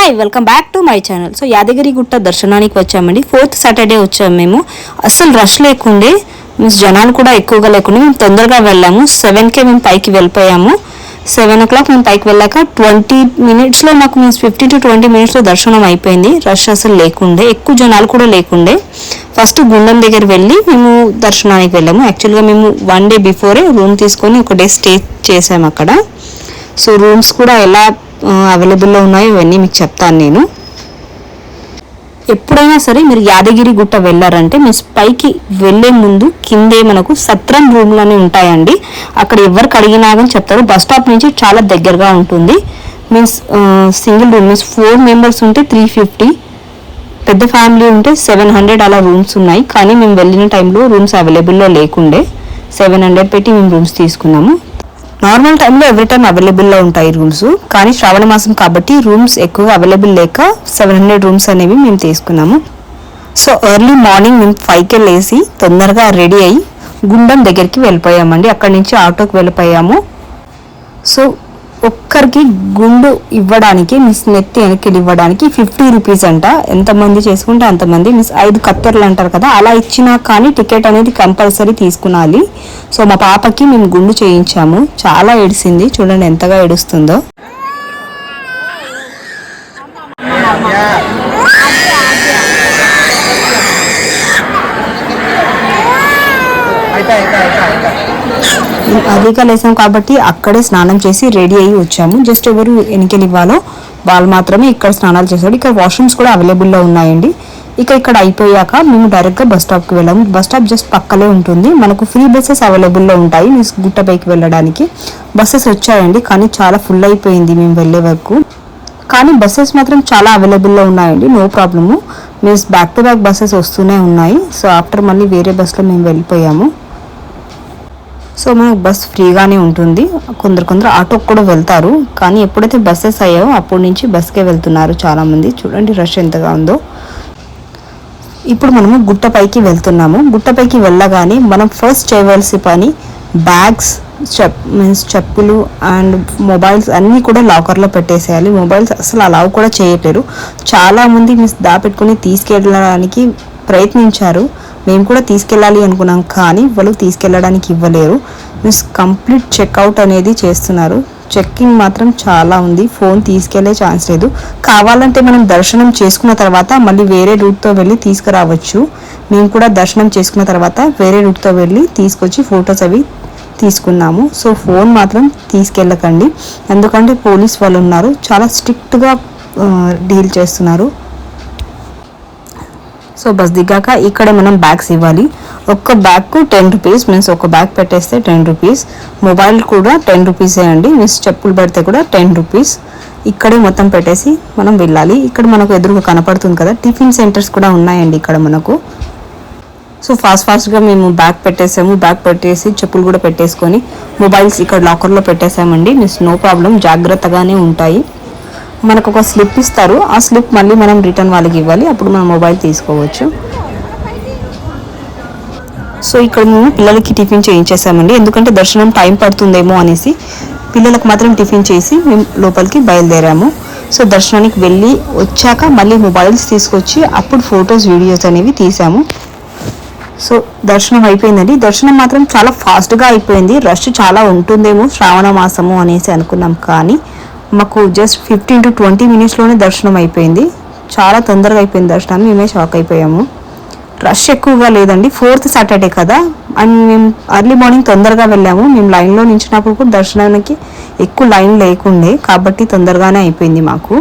Hi welcome back to my channel. So Yadagirigutta దర్శనానికి వచ్చామండి. 4th Saturday వచ్చాము మేము. అస్సలు రష్ లేకుండే, మీన్స్ జనాలు కూడా ఎక్కువగా లేకుండా మేము తొందరగా వెళ్ళాము. 7కే మేము పైకి వెళ్ళిపోయాము. 7 o'clock మేము పైకి వెళ్ళాక 20 minutesలో మాకు మీన్స్ 15 to 20 minutesలో దర్శనం అయిపోయింది. రష్ అసలు లేకుండే, ఎక్కువ జనాలు కూడా లేకుండే. ఫస్ట్ గుండం దగ్గర వెళ్ళి మేము దర్శనానికి వెళ్ళాము. యాక్చువల్గా మేము 1 day బిఫోరే రూమ్ తీసుకొని ఒక డే స్టే చేసాము అక్కడ. సో రూమ్స్ కూడా ఎలా అవైలబుల్లో ఉన్నాయో ఇవన్నీ మీకు చెప్తాను నేను. ఎప్పుడైనా సరే మీరు యాదగిరిగుట్ట వెళ్ళారంటే మీన్స్ పైకి వెళ్ళే ముందు కిందే మనకు సత్రం రూమ్లోనే ఉంటాయండి. అక్కడ ఎవరికి అడిగినా కానీ చెప్తారు. బస్ స్టాప్ నుంచి చాలా దగ్గరగా ఉంటుంది. Means single room means 4 members ఉంటే 350, పెద్ద ఫ్యామిలీ ఉంటే 700 అలా రూమ్స్ ఉన్నాయి. కానీ మేము వెళ్ళిన టైంలో రూమ్స్ అవైలబుల్లో లేకుండే 700 పెట్టి మేము రూమ్స్ తీసుకున్నాము. నార్మల్ టైంలో ఎవ్రీ టైం అవైలబుల్లో ఉంటాయి రూమ్స్, కానీ శ్రావణ మాసం కాబట్టి రూమ్స్ ఎక్కువగా అవైలబుల్ లేక 700 రూమ్స్ అనేవి మేము తీసుకున్నాము. సో ఎర్లీ మార్నింగ్ మేము 5కే లేసి తొందరగా రెడీ అయ్యి గుండం దగ్గరికి వెళ్ళిపోయామండి. అక్కడి నుంచి ఆటోకి వెళ్ళిపోయాము. సో ఒక్కరికి గుండు ఇవ్వడానికి మీన్స్ నెత్తి వెనక్కి ఇవ్వడానికి 50 rupees అంట. ఎంతమంది చేసుకుంటే అంతమంది మీన్స్ 5 కత్తెరలు అంటారు కదా, అలా ఇచ్చినా కానీ టికెట్ అనేది కంపల్సరీ తీసుకునాలి. సో మా పాపకి మేము గుండు చేయించాము. చాలా ఏడిసింది, చూడండి ఎంతగా ఏడుస్తుందో. అదిగా లేసాం కాబట్టి అక్కడే స్నానం చేసి రెడీ అయ్యి వచ్చాము. జస్ట్ ఎవరు ఎన్నికలు ఇవ్వాలో వాళ్ళు మాత్రమే ఇక్కడ స్నానాలు చేశారు. ఇక్కడ వాష్రూమ్స్ కూడా అవైలబుల్లో ఉన్నాయండి. ఇక్కడ అయిపోయాక మేము డైరెక్ట్గా బస్ స్టాప్కి వెళ్ళాము. బస్ స్టాప్ జస్ట్ పక్కలే ఉంటుంది. మనకు ఫ్రీ బస్సెస్ అవైలబుల్లో ఉంటాయి మీన్స్ గుట్టపైకి వెళ్ళడానికి. బస్సెస్ వచ్చాయండి కానీ చాలా ఫుల్ అయిపోయింది మేము వెళ్ళే వరకు. కానీ బస్సెస్ మాత్రం చాలా అవైలబుల్లో ఉన్నాయండి, no problem. Means back to back buses వస్తూనే ఉన్నాయి. సో ఆఫ్టర్ మళ్ళీ వేరే బస్లో మేము వెళ్ళిపోయాము. సో మనకు బస్ ఫ్రీగానే ఉంటుంది. కొందరు ఆటోకి కూడా వెళ్తారు, కానీ ఎప్పుడైతే బస్సెస్ అయ్యాయో అప్పటి నుంచి బస్కే వెళ్తున్నారు చాలామంది. చూడండి రష్ ఎంతగా ఉందో. ఇప్పుడు మనము గుట్టపైకి వెళ్తున్నాము. గుట్టపైకి వెళ్ళగానే మనం ఫస్ట్ చేయవలసిన పని బ్యాగ్స్, మీన్స్ చెప్పులు అండ్ మొబైల్స్ అన్నీ కూడా లాకర్లో పెట్టేసేయాలి. మొబైల్స్ అసలు అలౌ కూడా చేయట్లేరు. చాలామంది మీన్స్ దాపెట్టుకుని తీసుకెళ్ళడానికి ప్రయత్నించారు. మేము కూడా తీసుకెళ్ళాలి అనుకున్నాం కానీ వాళ్ళు తీసుకెళ్ళడానికి ఇవ్వలేరు. మీన్స్ కంప్లీట్ చెక్అవుట్ అనేది చేస్తున్నారు. చెక్కింగ్ మాత్రం చాలా ఉంది, ఫోన్ తీసుకెళ్లే ఛాన్స్ లేదు. కావాలంటే మనం దర్శనం చేసుకున్న తర్వాత మళ్ళీ వేరే రూట్తో వెళ్ళి తీసుకురావచ్చు. మేము కూడా దర్శనం చేసుకున్న తర్వాత వేరే రూట్తో వెళ్ళి తీసుకొచ్చి ఫొటోస్ అవి తీసుకున్నాము. సో ఫోన్ మాత్రం తీసుకెళ్ళకండి, ఎందుకంటే పోలీస్ వాళ్ళు ఉన్నారు, చాలా స్ట్రిక్ట్గా డీల్ చేస్తున్నారు. సో బస్ దిగాక ఇక్కడ మనం బ్యాగ్స్ ఇవ్వాలి. ఒక్క బ్యాగ్కు 10 rupees, మీన్స్ ఒక బ్యాగ్ పెట్టేస్తే 10 rupees. మొబైల్ కూడా 10 rupees అండి. మీన్స్ చెప్పులు పెడితే కూడా 10 rupees. ఇక్కడే మొత్తం పెట్టేసి మనం వెళ్ళాలి. ఇక్కడ మనకు ఎదురుగా కనపడుతుంది కదా, టిఫిన్ సెంటర్స్ కూడా ఉన్నాయండి ఇక్కడ మనకు. సో ఫాస్ట్గా మేము బ్యాగ్ పెట్టేసాము. బ్యాగ్ పెట్టేసి చెప్పులు కూడా పెట్టేసుకొని మొబైల్స్ ఇక్కడ లాకర్లో పెట్టేసామండి. మీన్స్ నో ప్రాబ్లం, జాగ్రత్తగానే ఉంటాయి. మనకు ఒక స్లిప్ ఇస్తారు, ఆ స్లిప్ మళ్ళీ మనం రిటర్న్ వాళ్ళకి ఇవ్వాలి, అప్పుడు మనం మొబైల్ తీసుకోవచ్చు. సో ఇక్కడ మేము పిల్లలకి టిఫిన్ చేయించేసామండి, ఎందుకంటే దర్శనం టైం పడుతుందేమో అనేసి పిల్లలకు మాత్రం టిఫిన్ చేసి మేము లోపలికి బయలుదేరాము. సో దర్శనానికి వెళ్ళి వచ్చాక మళ్ళీ మొబైల్స్ తీసుకొచ్చి అప్పుడు ఫొటోస్ వీడియోస్ అనేవి తీసాము. సో దర్శనం అయిపోయిందండి. దర్శనం మాత్రం చాలా ఫాస్ట్గా అయిపోయింది. రష్ చాలా ఉంటుందేమో శ్రావణ మాసము అనేసి అనుకున్నాం, కానీ మాకు జస్ట్ 15 to 20 minutesలోనే దర్శనం అయిపోయింది. చాలా తొందరగా అయిపోయింది దర్శనం, మేమే షాక్ అయిపోయాము. రష్ ఎక్కువగా లేదండి, 4th సాటర్డే కదా, అండ్ మేము ఎర్లీ మార్నింగ్ తొందరగా వెళ్ళాము. మేము లైన్లో నించినప్పుడు కూడా దర్శనానికి ఎక్కువ లైన్ లేకుండే, కాబట్టి తొందరగానే అయిపోయింది మాకు.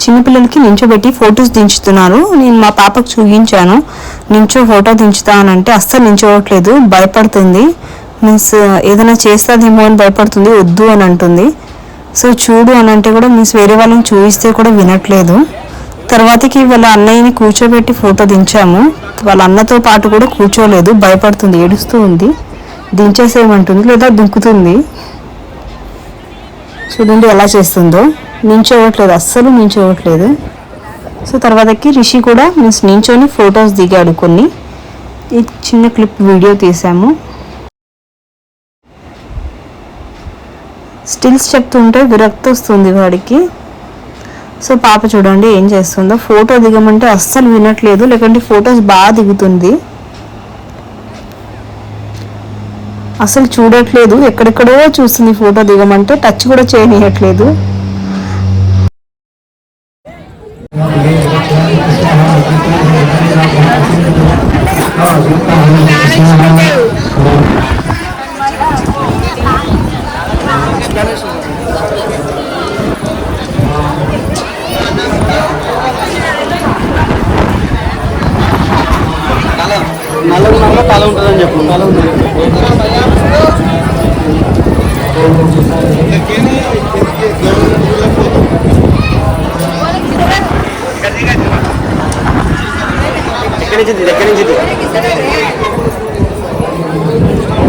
చిన్నపిల్లలకి నించోబెట్టి ఫొటోస్ దించుతున్నారు. నేను మా పాపకు చూపించాను, నించో ఫోటో దించుతానంటే అస్సలు నించోవట్లేదు, భయపడుతుంది. మీన్స్ ఏదైనా చేస్తుందేమో అని భయపడుతుంది, వద్దు అని అంటుంది. సో చూడు అని అంటే కూడా మీన్స్ వేరే వాళ్ళని చూపిస్తే కూడా వినట్లేదు. తర్వాతకి వాళ్ళ అన్నయ్యని కూర్చోబెట్టి ఫోటో దించాము. వాళ్ళ అన్నతో పాటు కూడా కూర్చోలేదు, భయపడుతుంది, ఏడుస్తూ ఉంది. దించేసేయమంటుంది లేదా దుంకుతుంది. చూడండి ఎలా చేస్తుందో, నించోవట్లేదు, అస్సలు నించోవట్లేదు. సో తర్వాతకి రిషి కూడా మీన్స్ నించొని ఫొటోస్ దిగాడు కొన్ని. ఈ చిన్న క్లిప్ వీడియో తీసాము. స్టిల్స్ చెప్తుంటే విరక్తి వస్తుంది వాడికి. సో పాప చూడండి ఏం చేస్తుందో, ఫోటో దిగమంటే అస్సలు వినట్లేదు, లేకుంటే ఫొటోస్ బాగా దిగుతుంది. అసలు చూడట్లేదు, ఎక్కడెక్కడో చూస్తుంది ఫోటో దిగమంటే, టచ్ కూడా చేయనియట్లేదు. నల్లగున్నప్పుడు తల ఉంటుందని చెప్పు. తల ఉంటుంది.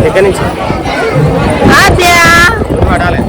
ఎక్కడి నుంచి పడాలి.